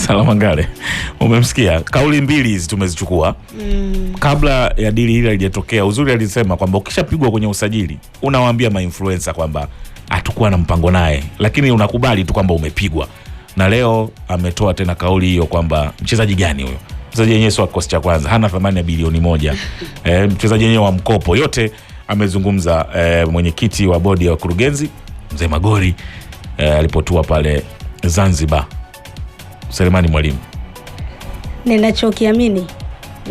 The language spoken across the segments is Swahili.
Salama Ngale, umemsikia kauli mbili hizi tumezichukua. Kabla ya dili hili halijatokea, Uzuri alisema kwamba ukishapigwa kwenye usajili unawaambia ma-influencer kwamba hatakuwa na mpango naye, lakini unakubali tu kwamba umepigwa. Na leo ametoa tena kauli hiyo kwamba mchezaji gani huyo? Mchezaji yenyewe sio kikosi cha kwanza, hana thamani ya bilioni 1. Mchezaji yenyewe wa mkopo. Yote amezungumza mwenyekiti wa bodi ya wakurugenzi Mzee Magori alipotua pale Zanzibar, Selemani Mwalimu. Ninachokiamini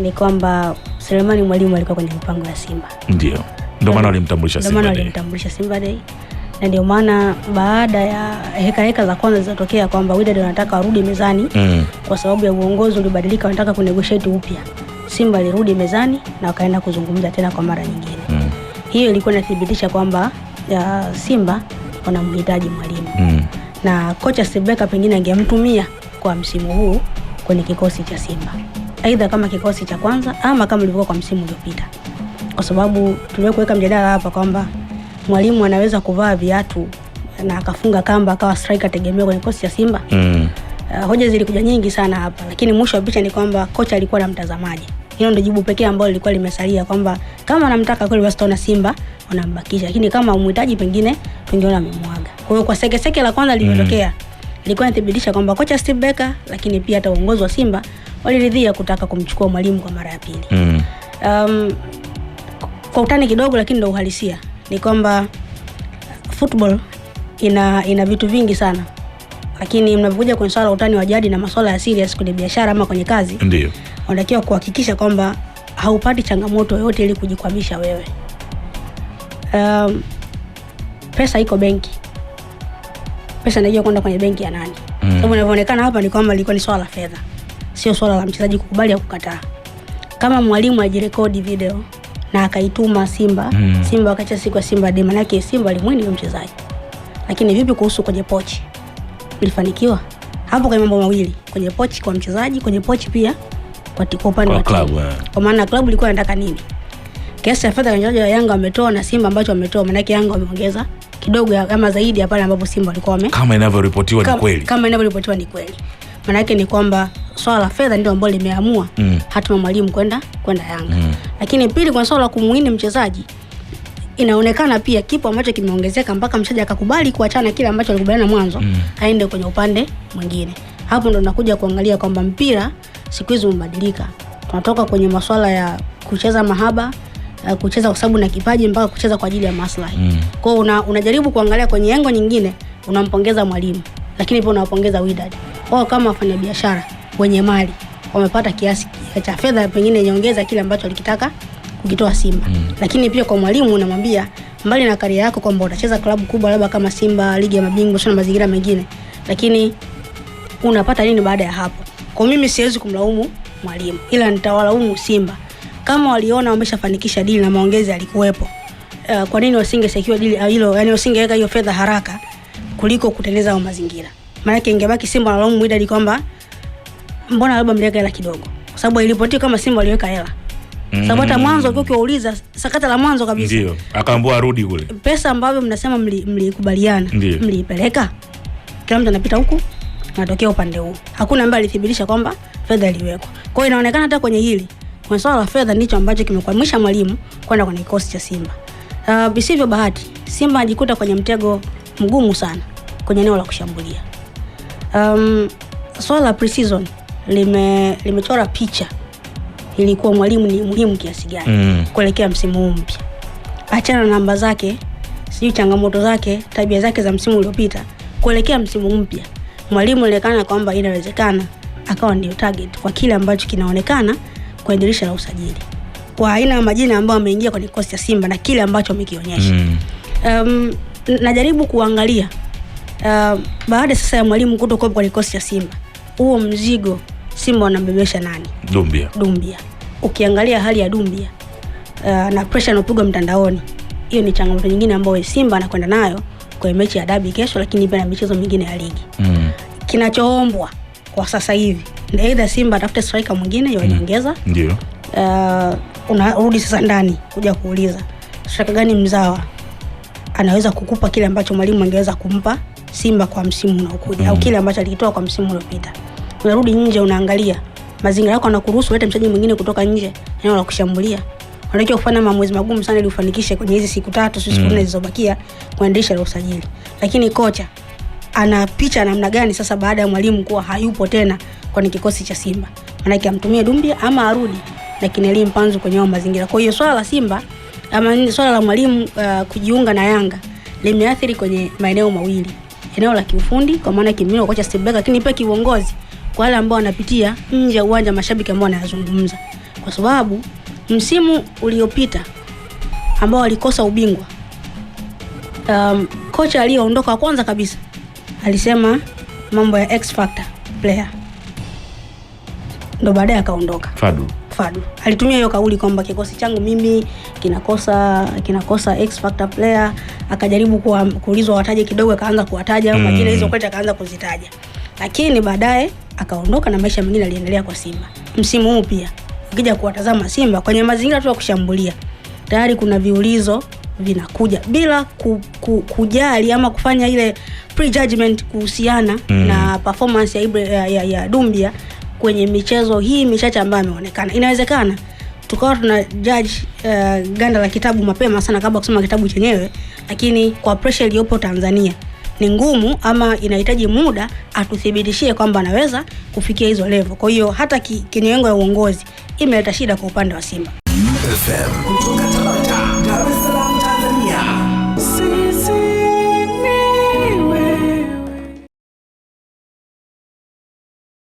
ni kwamba Selemani Mwalimu alikuwa kwenye mpango ya Simba. Ndio maana walimtambulisha Simba Day. Ndio maana walimtambulisha Simba Day. Na ndio maana baada ya heka za kwanza zilizotokea kwamba Wydad wanataka warudi mezani kwa sababu ya uongozi ulibadilika, wanataka kunegotiate upya, Simba alirudi mezani na wakaenda kuzungumza tena kwa mara nyingine. Hiyo ilikuwa inathibitisha kwamba Simba wanamhitaji Mwalimu. Na kocha Steve Barker pengine angemtumia kwa msimu huu kwenye kikosi cha Simba, aidha kama kikosi cha kwanza ama kama ilivyokuwa kwa msimu uliopita, kwa sababu tuliweka mjadala hapa kwamba Mwalimu anaweza kuvaa viatu na akafunga kamba akawa striker tegemeo kwenye kikosi cha Simba. Hoja zilikuja nyingi sana hapa, lakini mwisho wa picha ni kwamba kocha alikuwa na mtazamaji. Hilo ndio jibu pekee ambalo lilikuwa limesalia, kwamba kama anamtaka kweli basi tuna Simba wanambakisha, lakini kama umhitaji pengine tungeona amemwaga. Kwa hiyo kwa sekeseke la kwanza lililotokea ilikuwa inathibitisha kwamba kocha Steve Barker lakini pia hata uongozi wa Simba waliridhia kutaka kumchukua Mwalimu kwa mara ya pili. Kwa utani kidogo, lakini ndio uhalisia ni kwamba football ina vitu vingi sana, lakini mnapokuja kwenye swala utani wa jadi na masuala ya serious kwenye biashara ama kwenye kazi, ndio unatakiwa kuhakikisha kwamba haupati changamoto yoyote ili kujikwamisha wewe. Pesa iko benki, pesa inajua kwenda kwenye benki ya nani? Sababu inavyoonekana hapa ni kwamba ilikuwa ni swala la fedha, sio swala la mchezaji kukubali au kukataa. Kama Mwalimu ajirekodi video na akaituma Simba, Simba wakati siku ya Simba Day, maana yake Simba alimwini huyo mchezaji. Lakini vipi kuhusu kwenye pochi? Ilifanikiwa hapo kwa mambo mawili, kwenye pochi kwa mchezaji, kwenye pochi pia kwa upande wa klabu. Kwa maana klabu ilikuwa inataka nini? Kiasi cha fedha wachezaji wa Yanga wametoa na Simba ambacho wametoa, maana yake Yanga wameongeza kidogo ama zaidi ya pale ambapo Simba walikuwa kama inavyoripotiwa ni kweli. Kama inavyoripotiwa ni kweli. Maana yake ni kwamba swala la fedha ndio ambalo limeamua hatima Mwalimu kwenda Yanga. Lakini pili, kwa swala la kumuini mchezaji, inaonekana pia kipo ambacho kimeongezeka mpaka mchezaji akakubali kuachana kile ambacho alikubaliana mwanzo, aende kwenye upande mwingine. Hapo ndo tunakuja kuangalia kwamba mpira siku hizi umebadilika. Tunatoka kwenye masuala ya kucheza mahaba, kucheza kwa sababu na kipaji, mpaka kucheza kwa ajili ya maslahi. Kwa hiyo unajaribu kuangalia kwenye engo nyingine, unampongeza Mwalimu, lakini pia unawapongeza Wydad. Wao kama wafanya biashara wenye mali wamepata kiasi cha fedha pengine nyongeza kile ambacho alikitaka kukitoa Simba. Lakini pia kwa Mwalimu unamwambia, mbali na karia yako kwamba utacheza klabu kubwa labda kama Simba, ligi ya mabingwa na mazingira mengine, lakini unapata nini baada ya hapo? Kwa mimi siwezi kumlaumu Mwalimu, ila nitawalaumu Simba. Kama waliona wameshafanikisha deal na maongezi yalikuwepo, kwa nini wasingesecure deal hilo, yani wasingeweka hiyo fedha haraka kuliko kutengeneza hayo mazingira? Maana yake ingebaki Simba wanalaumu Wydad kwamba mbona labda mliweka hela kidogo, kwa sababu ilipotia kama Simba waliweka hela. Sababu hata mwanzo ukiwauliza sakata la mwanzo kabisa, ndio akaambiwa arudi kule. Pesa ambayo mnasema mlikubaliana, mliipeleka? Kila mtu anapita huku, anatokea upande huu. Hakuna ambaye alithibitisha kwamba fedha iliwekwa. Kwa hiyo inaonekana hata kwenye hili, kwa swala la fedha ndicho ambacho kimekwamisha Mwalimu kwenda kwenye kikosi cha Simba. Bisivyo bahati, Simba ajikuta kwenye mtego mgumu sana kwenye eneo la kushambulia. Swala la pre-season limechora picha ilikuwa Mwalimu ni muhimu kiasi gani kuelekea msimu huu mpya. Achana na namba zake, sijui changamoto zake, tabia zake za msimu uliopita, kuelekea msimu mpya Mwalimu alionekana kwamba inawezekana akawa ndio target kwa kile ambacho kinaonekana kwa dirisha la usajili, kwa aina ya majina ambayo ameingia kwenye kikosi cha Simba na kile ambacho amekionyesha. Najaribu kuangalia baada sasa ya Mwalimu kutoka kwenye kikosi cha Simba, huo mzigo Simba wanambebesha nani? Dumbia. Ukiangalia hali ya Dumbia na pressure inapigwa mtandaoni, hiyo ni changamoto nyingine ambayo Simba anakwenda nayo kwa mechi ya dabi kesho, lakini pia na michezo mingine ya ligi. Kinachoombwa kwa sasa hivi ni either Simba atafute striker mwingine yonyongeza, ndio unarudi sasa ndani kuja kuuliza striker gani mzawa anaweza kukupa kile ambacho Mwalimu angeweza kumpa Simba kwa msimu unaokuja, au kile ambacho alikitoa kwa msimu uliopita. unarudi nje unaangalia mazingira yako yanakuruhusu ulete mchezaji mwingine kutoka nje eneo la kushambulia. Unatakiwa kufanya maamuzi magumu sana ili ufanikishe kwenye hizi siku 3 siku 4 zilizobakia kuendesha usajili. Lakini kocha ana picha namna gani sasa baada ya mwalimu kuwa hayupo tena kwenye kikosi cha Simba? Maana yake amtumie Dumbia ama arudi na Kineli Mpanzu kwenye mazingira. Kwa hiyo swala la Simba ama swala la mwalimu kujiunga na Yanga limeathiri kwenye maeneo mawili. Eneo la kiufundi kwa maana kimino kocha Steve Barker, lakini pia kiuongozi kwa wale ambao wanapitia nje ya uwanja, mashabiki ambao wanayazungumza. Kwa sababu msimu uliopita ambao walikosa ubingwa, kocha aliyeondoka kwanza kabisa alisema mambo ya X factor player, ndo baadaye akaondoka. Fadu alitumia hiyo kauli kwamba kikosi changu mimi kinakosa X factor player. Akajaribu kuulizwa wataje kidogo, akaanza kuwataja majina hizo kocha akaanza kuzitaja, lakini baadaye akaondoka na maisha mengine aliendelea kwa Simba. Msimu huu pia ukija kuwatazama Simba kwenye mazingira tu ya kushambulia, tayari kuna viulizo vinakuja bila kujali ama kufanya ile prejudgment kuhusiana na performance ya Dumbia kwenye michezo hii michache ambayo ameonekana. Inawezekana tukawa tuna judge ganda la kitabu mapema sana kabla kusoma kitabu chenyewe, lakini kwa pressure iliyopo Tanzania ni ngumu ama inahitaji muda atuthibitishie kwamba anaweza kufikia hizo level. Kwa hiyo hata kinyengo ya uongozi imeleta shida kwa upande wa Simba. FM kutoka Dar es Salaam.